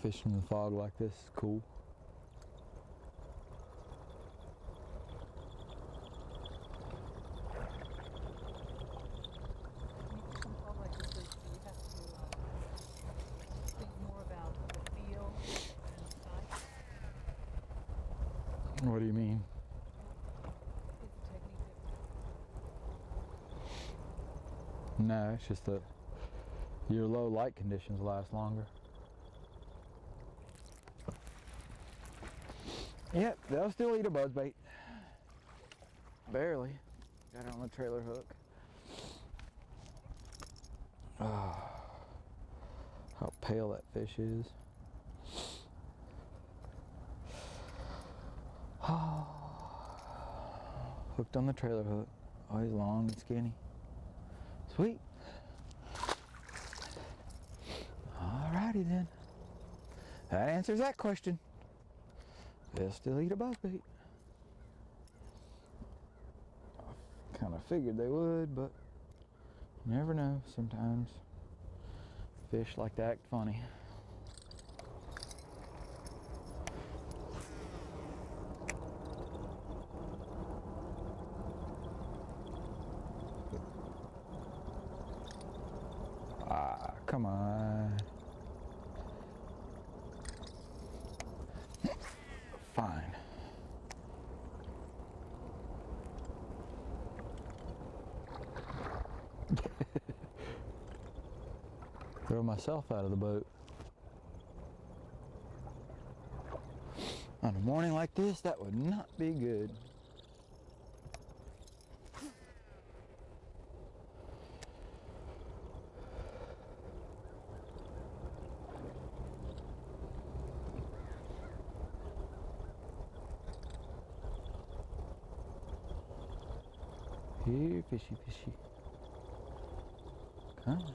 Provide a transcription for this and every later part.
Fishing in the fog like this is cool. What do you mean? No, it's just that your low light conditions last longer. Yep, they'll still eat a buzzbait. Barely. Got it on the trailer hook. Oh, how pale that fish is. Oh, hooked on the trailer hook. Oh, he's long and skinny. Sweet. Alrighty then. That answers that question. They'll still eat a buzzbait. I kind of figured they would, but you never know. Sometimes fish like to act funny. Ah, come on. Fine. Throw myself out of the boat. On a morning like this, that would not be good. Here, fishy, fishy. Come on.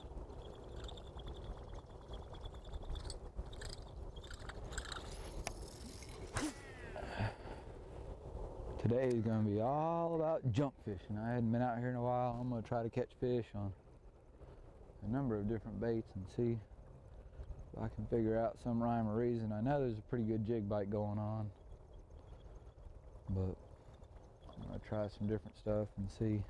Today is going to be all about junk fishing. I hadn't been out here in a while. I'm going to try to catch fish on a number of different baits and see if I can figure out some rhyme or reason. I know there's a pretty good jig bite going on, but I'm going to try some different stuff and see.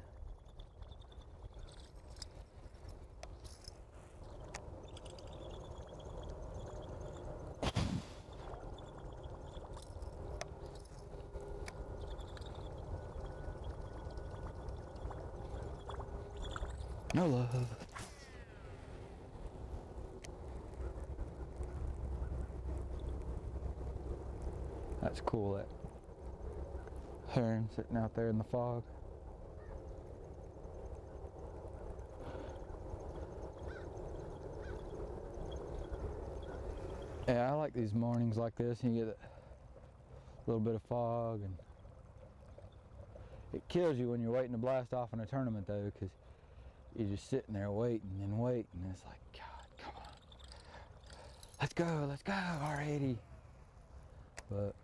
No love. That's cool, that heron sitting out there in the fog. Yeah, I like these mornings like this. You get a little bit of fog, and it kills you when you're waiting to blast off in a tournament though, because you're just sitting there waiting and waiting. It's like, God, come on. Let's go already. But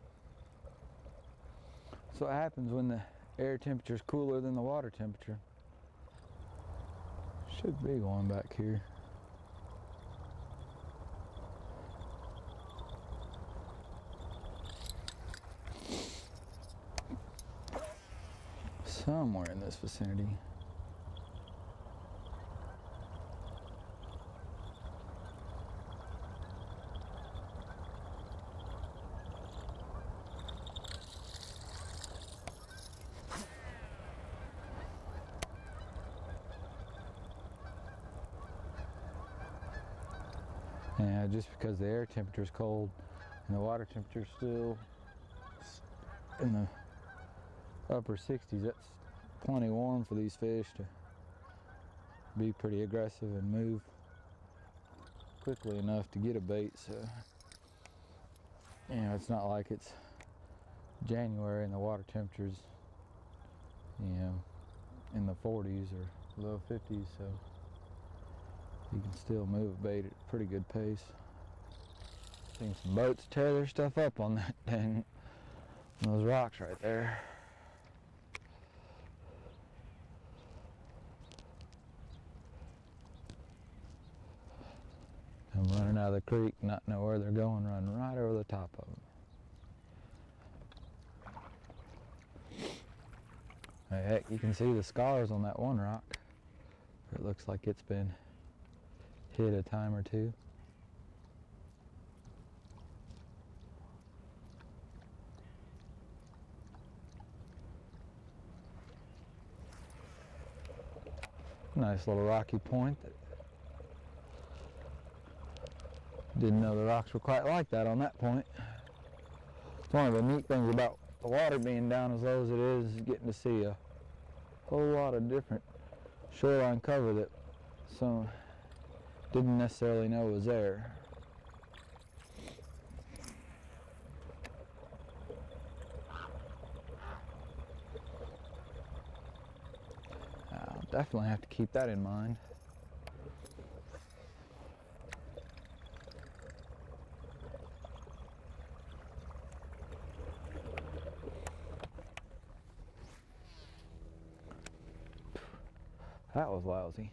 that's what happens when the air temperature is cooler than the water temperature. Should be going back here. Somewhere in this vicinity. Yeah, just because the air temperature is cold and the water temperature is still in the upper 60s, that's plenty warm for these fish to be pretty aggressive and move quickly enough to get a bait. So, you know, it's not like it's January and the water temperature's, you know, in the 40s or low 50s, so you can still move a bait at a pretty good pace. Seen some boats tear their stuff up on that dang, those rocks right there. I'm running out out of the creek, not know where they're going, run right over the top of them. Heck, you can see the scars on that one rock. It looks like it's been hit a time or two. Nice little rocky point. Didn't know the rocks were quite like that on that point. It's one of the neat things about the water being down as low as it is getting to see a whole lot of different shoreline cover that some didn't necessarily know was there. I'll definitely have to keep that in mind. That was lousy.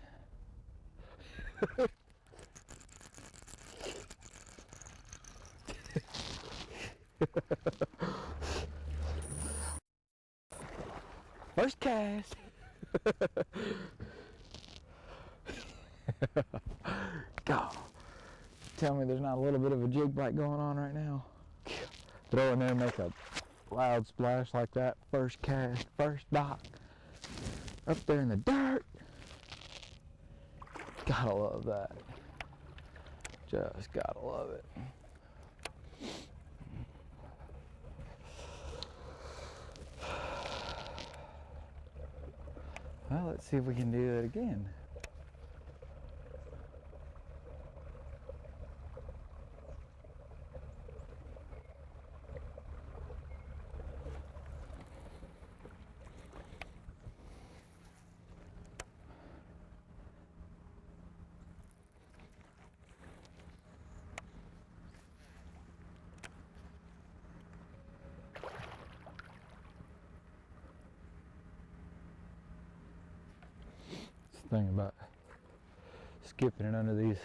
First cast. God, tell me there's not a little bit of a jig bite going on right now. Throw in there, make a loud splash like that. First cast, first dock. Up there in the dirt. Gotta love that. Just gotta love it. Well, let's see if we can do it again. Thing about skipping it under these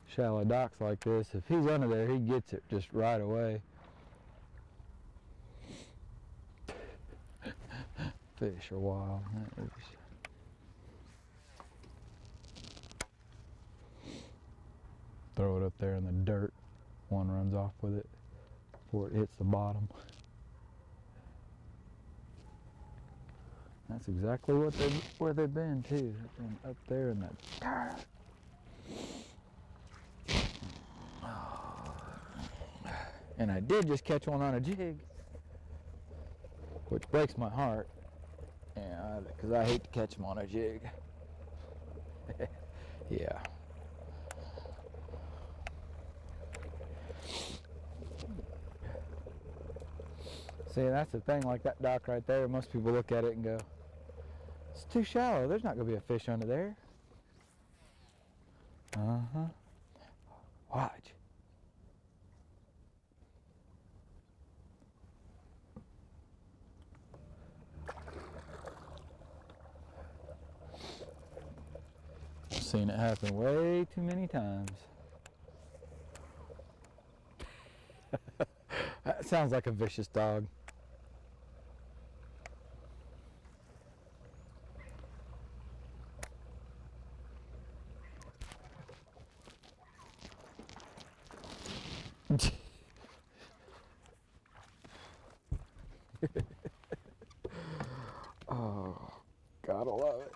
shallow docks like this, if he's under there, he gets it just right away. Fish are wild. Throw it up there in the dirt. One runs off with it before it hits the bottom. That's exactly where they've been too. They've been up there in that dirt. And I did just catch one on a jig, which breaks my heart. Yeah, because I hate to catch them on a jig. Yeah. See, that's the thing, like that dock right there, most people look at it and go, it's too shallow, there's not going to be a fish under there. Uh-huh. Watch. I've seen it happen way too many times. That sounds like a vicious dog. Oh, gotta love it.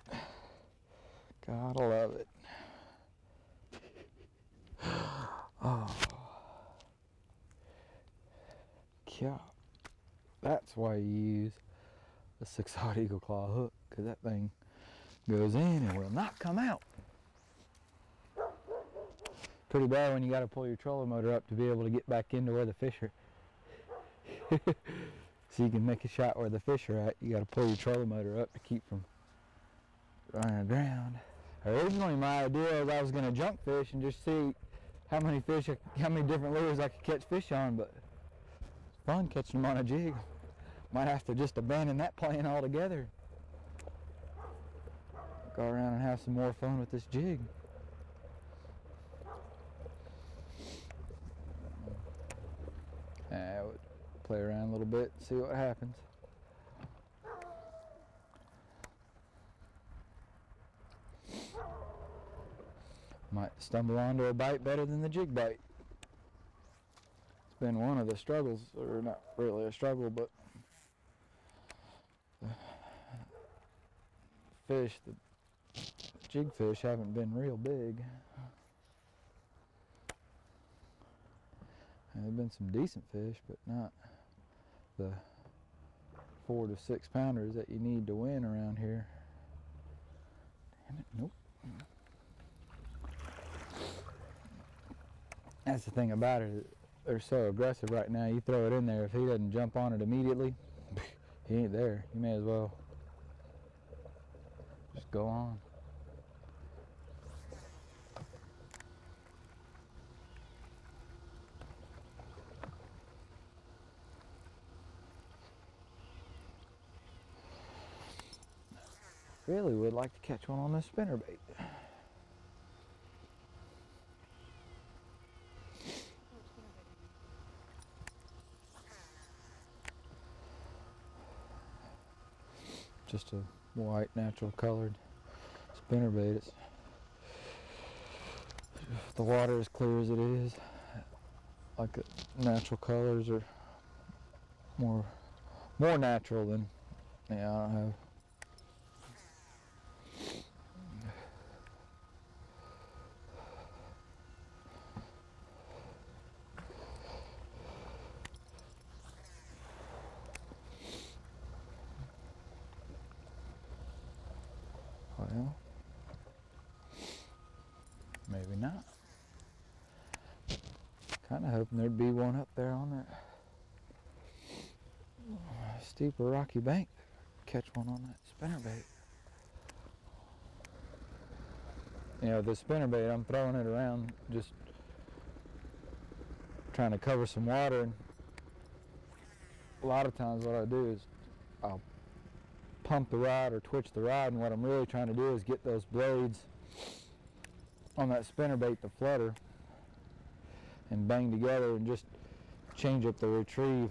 Gotta love it. Oh. Yeah. That's why you use a 6/0 Eagle Claw hook, because that thing goes in and will not come out. Pretty bad when you got to pull your trolling motor up to be able to get back into where the fish are. So you can make a shot where the fish are at, you got to pull your trolling motor up to keep from running aground. Originally my idea was I was going to junk fish and just see how many different lures I could catch fish on, but it's fun catching them on a jig. Might have to just abandon that plan altogether. Go around and have some more fun with this jig. I would play around a little bit, see what happens. Might stumble onto a bite better than the jig bite. It's been one of the struggles, or not really a struggle, but the fish, the jig fish haven't been real big. And there've been some decent fish, but not the 4 to 6 pounders that you need to win around here. Damn it, nope. That's the thing about it, they're so aggressive right now. You throw it in there, if he doesn't jump on it immediately, he ain't there. You may as well just go on. Really would like to catch one on this spinnerbait. Just a white, natural colored spinnerbait. It's the water as clear as it is. Like natural colors are more natural than, yeah, I don't have. Well, maybe not. Kind of hoping there'd be one up there on that steeper rocky bank. Catch one on that spinnerbait. You know, the spinnerbait, I'm throwing it around just trying to cover some water, and a lot of times what I do is I'll pump the rod or twitch the rod, and what I'm really trying to do is get those blades on that spinnerbait to flutter and bang together and just change up the retrieve,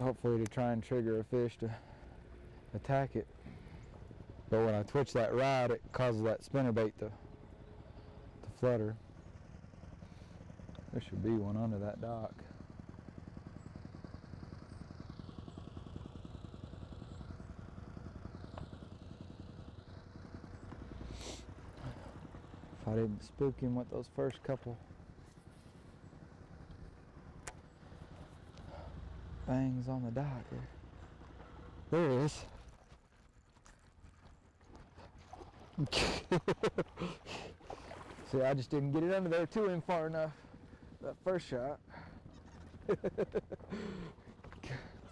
hopefully to try and trigger a fish to attack it. But when I twitch that rod, it causes that spinnerbait to flutter. There should be one under that dock. If I didn't spook him with those first couple bangs on the dock. There it is. See, I just didn't get it under there to him far enough. That first shot.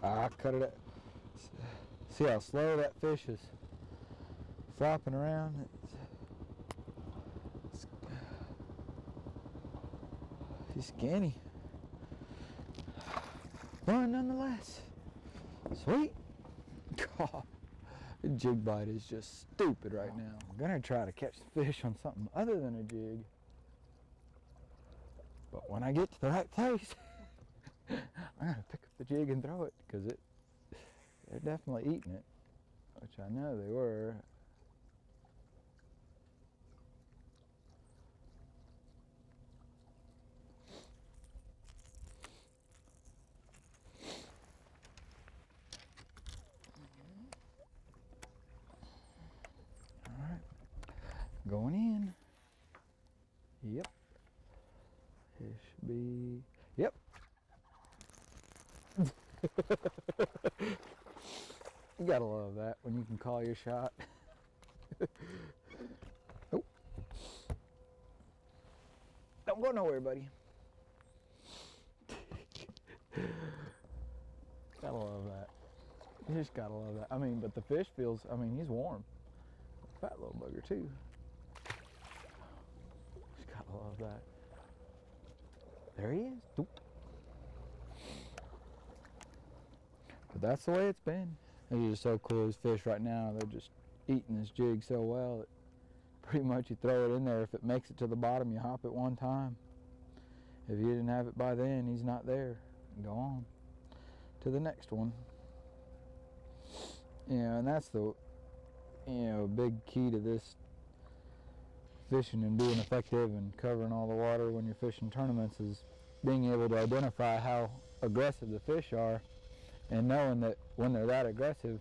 I cut it up. See how slow that fish is flopping around? He's skinny. One nonetheless. Sweet. God, the jig bite is just stupid right now. I'm gonna try to catch the fish on something other than a jig. But when I get to the right place, I'm gonna pick up the jig and throw it, because they're definitely eating it, which I know they were. Going in. Yep. It should be. Yep. You gotta love that when you can call your shot. Oh. Don't go nowhere, buddy. Gotta love that. You just gotta love that. I mean, but the fish feels, I mean, he's warm. Fat little bugger, too. I love that. There he is. Oop. But that's the way it's been. It's just so cool. These fish right now, they're just eating this jig so well that pretty much you throw it in there. If it makes it to the bottom, you hop it one time. if you didn't have it by then, he's not there. Go on to the next one. And that's the big key to this fishing and being effective and covering all the water when you're fishing tournaments is being able to identify how aggressive the fish are, and knowing that when they're that aggressive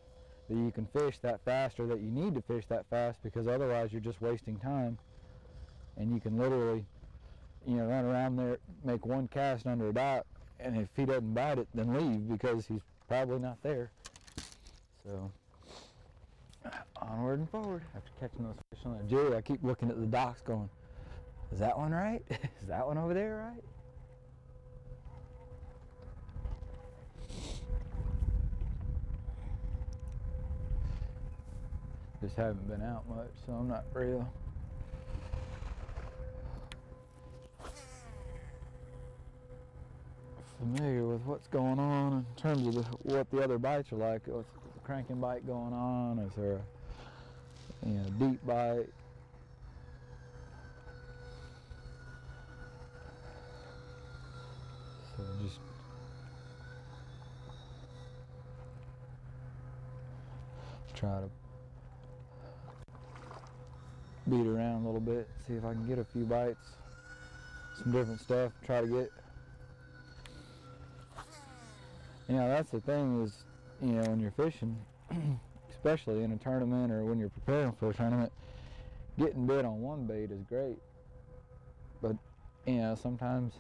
that you can fish that fast, or that you need to fish that fast, because otherwise you're just wasting time. And you can literally run around there, make one cast under a dock, and if he doesn't bite it, then leave, because he's probably not there. So onward and forward after catching those fish on that jig. I keep looking at the docks going, is that one right? Is that one over there right? Just haven't been out much, so I'm not real familiar with what's going on in terms of what the other bites are like. What's the cranking bite going on? Is there a deep bite? So just try to beat around a little bit, see if I can get a few bites, some different stuff, try to get. That's the thing is, when you're fishing, especially in a tournament or when you're preparing for a tournament, getting bit on one bait is great. But, sometimes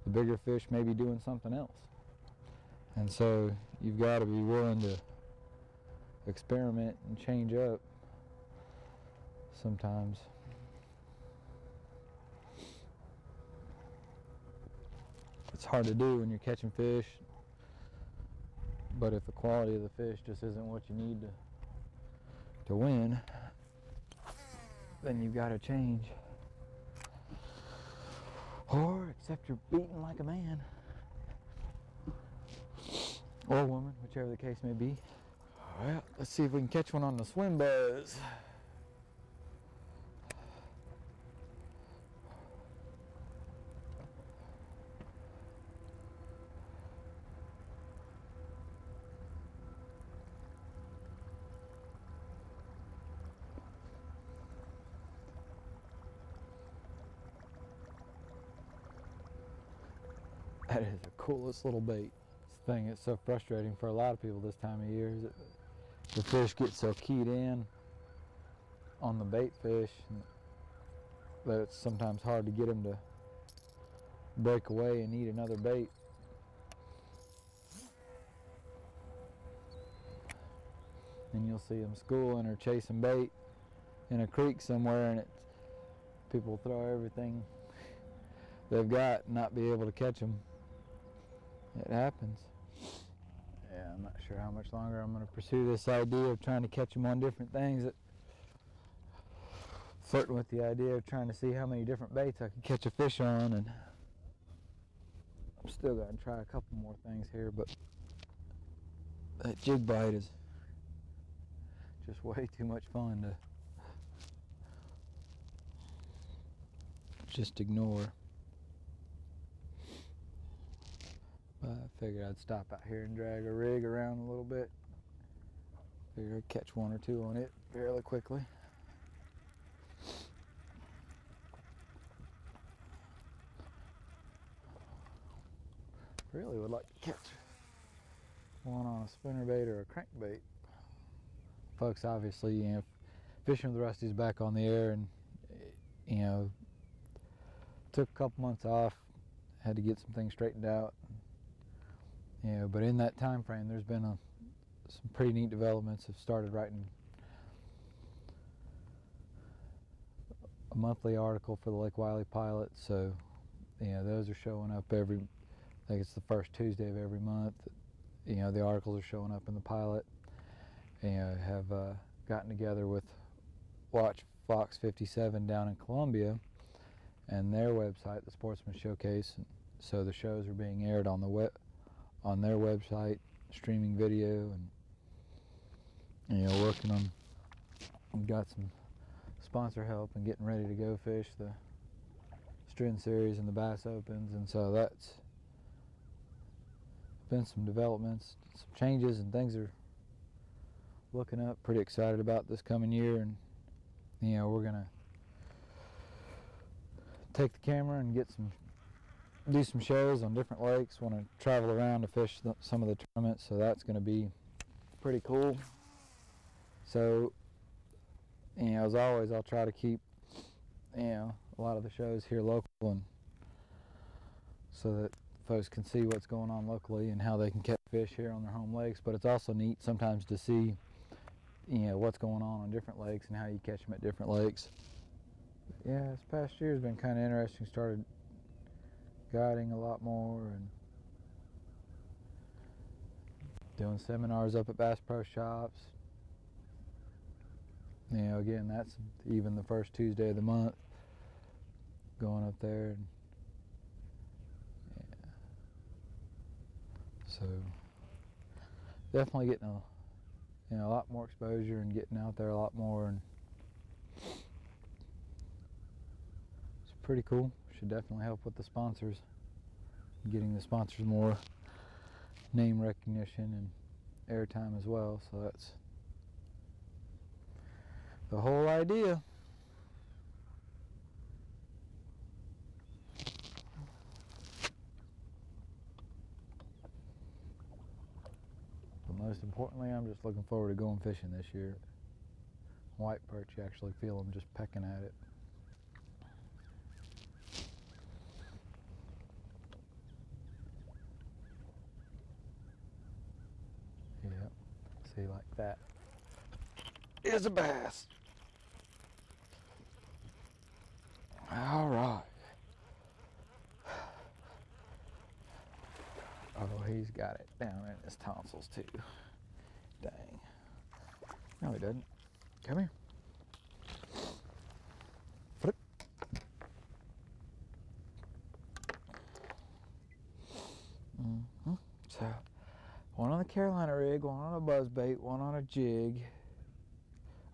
the bigger fish may be doing something else. And so you've got to be willing to experiment and change up sometimes. It's hard to do when you're catching fish, but if the quality of the fish just isn't what you need to win, then you've got to change. Or accept you're beaten like a man. Or woman, whichever the case may be. Well, let's see if we can catch one on the swim buzz. That is the coolest little bait. This thing is so frustrating for a lot of people this time of year. Is that the fish get so keyed in on the bait fish that it's sometimes hard to get them to break away and eat another bait. And you'll see them schooling or chasing bait in a creek somewhere, and people throw everything they've got and not be able to catch them. It happens. Yeah, I'm not sure how much longer I'm going to pursue this idea of trying to catch them on different things. Flirting with the idea of trying to see how many different baits I can catch a fish on, and I'm still going to try a couple more things here, but that jig bite is just way too much fun to just ignore. But I figured I'd stop out here and drag a rig around a little bit. Figured I'd catch one or two on it fairly quickly. Really would like to catch one on a spinnerbait or a crankbait. Folks, obviously, Fishing with Rusty's back on the air, and took a couple months off, had to get some things straightened out. But in that time frame, there's been some pretty neat developments. Have started writing a monthly article for the Lake Wylie Pilot, so those are showing up I think it's the first Tuesday of every month. The articles are showing up in the Pilot. Have gotten together with Watch Fox 57 down in Columbia and their website, the Sportsman Showcase. So the shows are being aired on their website, streaming video, and working on. We've got some sponsor help and getting ready to go fish the equestrian series and the bass opens, and so that's been some developments, some changes, and things are looking up. Pretty excited about this coming year, and you know, we're gonna take the camera and do some shows on different lakes. Want to travel around to fish some of the tournaments, so that's going to be pretty cool. So, you know, as always, I'll try to keep, you know, a lot of the shows here local, and so that folks can see what's going on locally and how they can catch fish here on their home lakes. But it's also neat sometimes to see, you know, what's going on different lakes and how you catch them at different lakes. Yeah, this past year has been kind of interesting. Started guiding a lot more and doing seminars up at Bass Pro Shops. You know, again, that's even the first Tuesday of the month, going up there. And, yeah. So definitely getting a lot more exposure and getting out there a lot more, and it's pretty cool. Should definitely help with the sponsors, getting the sponsors more name recognition and airtime as well. So that's the whole idea. But most importantly, I'm just looking forward to going fishing this year. White perch, you actually feel them just pecking at it. Yep, see, like that is a bass. All right. Oh, he's got it down in his tonsils too. Dang. No, he doesn't. Come here. Flip. So, one on the Carolina rig, one on a buzzbait, one on a jig,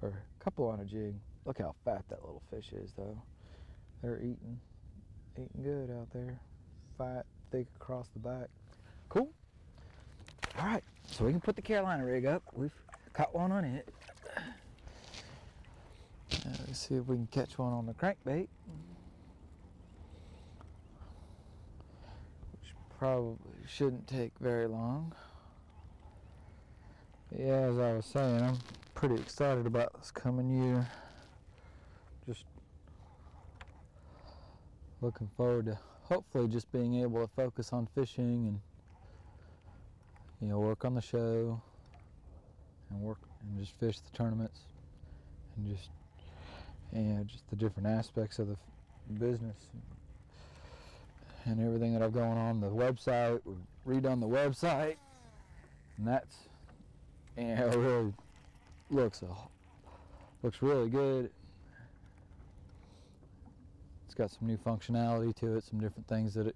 or a couple on a jig. Look how fat that little fish is, though. They're eating good out there. Fat, thick across the back. Cool. All right, so we can put the Carolina rig up. We've caught one on it. Let's see if we can catch one on the crankbait, which probably shouldn't take very long. Yeah, as I was saying, I'm pretty excited about this coming year. Just looking forward to hopefully just being able to focus on fishing and, you know, work on the show and just fish the tournaments and just, yeah, just the different aspects of the business and everything that I've going on. The website, we've redone the website, and that's, yeah, it really looks really good. It's got some new functionality to it, some different things that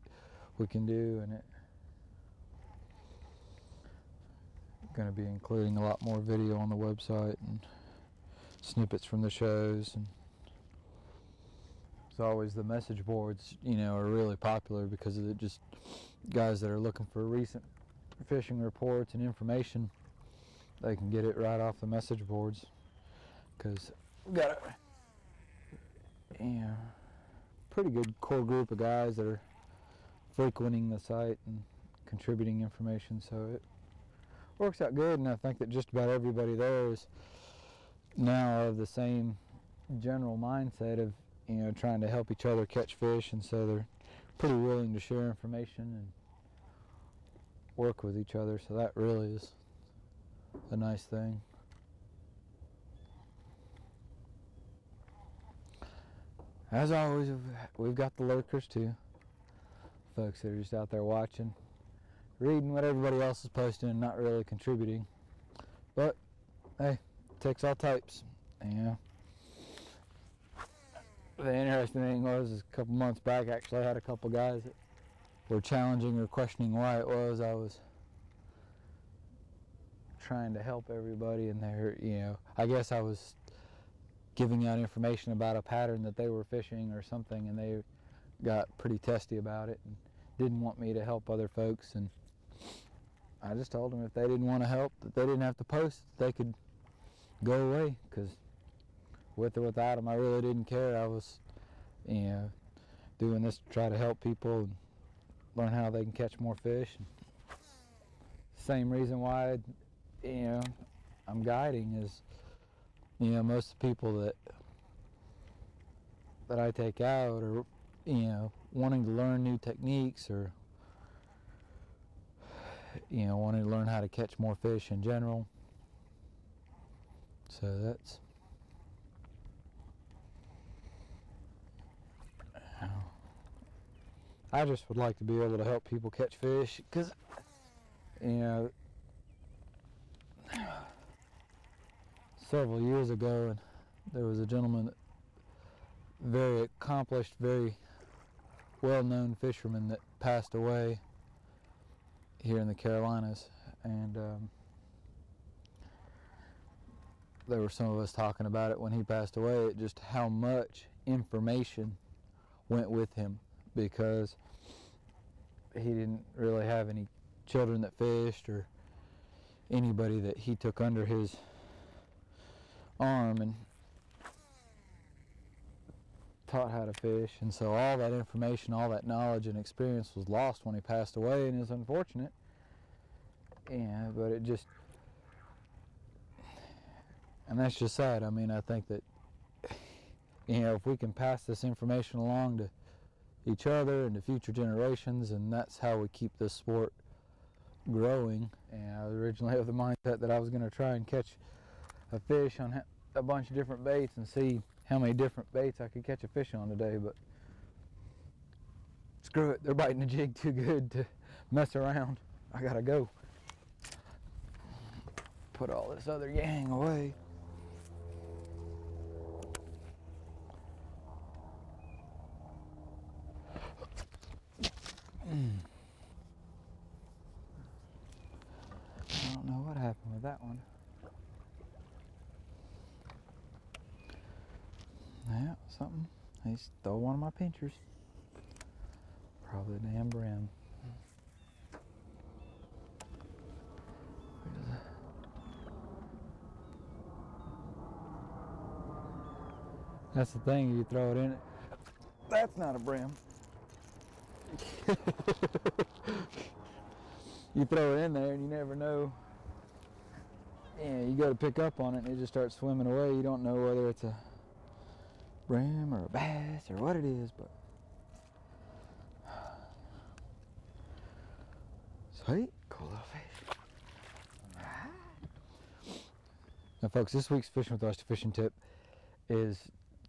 we can do, and it's going to be including a lot more video on the website and snippets from the shows. And as always, the message boards, you know, are really popular because of just guys that are looking for recent fishing reports and information. They can get it right off the message boards because we got a, you know, pretty good core group of guys that are frequenting the site and contributing information, so it works out good. And I think that just about everybody there is now of the same general mindset of, you know, trying to help each other catch fish, and so they're pretty willing to share information and work with each other, so that really is a nice thing. As always, we've got the lurkers too. Folks that are just out there watching, reading what everybody else is posting and not really contributing. But hey, it takes all types. Yeah. The interesting thing was, a couple months back, actually I had a couple guys that were challenging or questioning why it was I was trying to help everybody, and they're, you know, I guess I was giving out information about a pattern that they were fishing or something, and they got pretty testy about it and didn't want me to help other folks, and I just told them if they didn't want to help, that they didn't have to post, that they could go away, because with or without them, I really didn't care. I was, doing this to try to help people and learn how they can catch more fish. Same reason why, I'm guiding is, most of the people that I take out are, wanting to learn new techniques, or, wanting to learn how to catch more fish in general. So that's, I just would like to be able to help people catch fish, because, several years ago, there was a gentleman, very accomplished, very well-known fisherman, that passed away here in the Carolinas, and there were some of us talking about it when he passed away, just how much information went with him, because he didn't really have any children that fished, or anybody that he took under his arm and taught how to fish, and so all that information, all that knowledge and experience was lost when he passed away, and it's unfortunate. But it just, and that's just sad. I mean, I think that, if we can pass this information along to each other and to future generations, and that's how we keep this sport growing. And I was originally of the mindset that I was going to try and catch a fish on a bunch of different baits and see how many different baits I could catch a fish on today, but screw it, they're biting the jig too good to mess around. I gotta go. Put all this other yang away. I don't know what happened with that one. Yeah, something. He stole one of my pinchers. Probably the damn brim. That's the thing, you throw it in. That's not a brim. You throw it in there and you never know. You go to pick up on it and it just starts swimming away. You don't know whether it's a brim or a bass or what it is, but sweet, cool little fish. Now folks, this week's Fishing with Rusty fishing tip is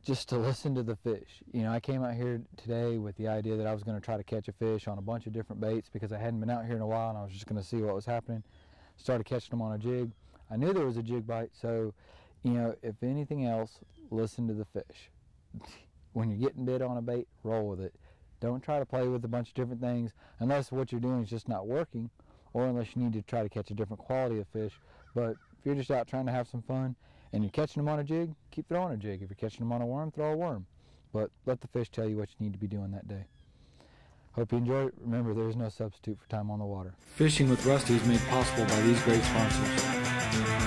just to listen to the fish. I came out here today with the idea that I was going to try to catch a fish on a bunch of different baits, because I hadn't been out here in a while and I was just going to see what was happening. Started catching them on a jig. I knew there was a jig bite, so if anything else, listen to the fish. When you're getting bit on a bait, roll with it. Don't try to play with a bunch of different things unless what you're doing is just not working, or unless you need to try to catch a different quality of fish. But if you're just out trying to have some fun and you're catching them on a jig, keep throwing a jig. If you're catching them on a worm, throw a worm. But let the fish tell you what you need to be doing that day. Hope you enjoy it. Remember, there is no substitute for time on the water. Fishing with Rusty is made possible by these great sponsors.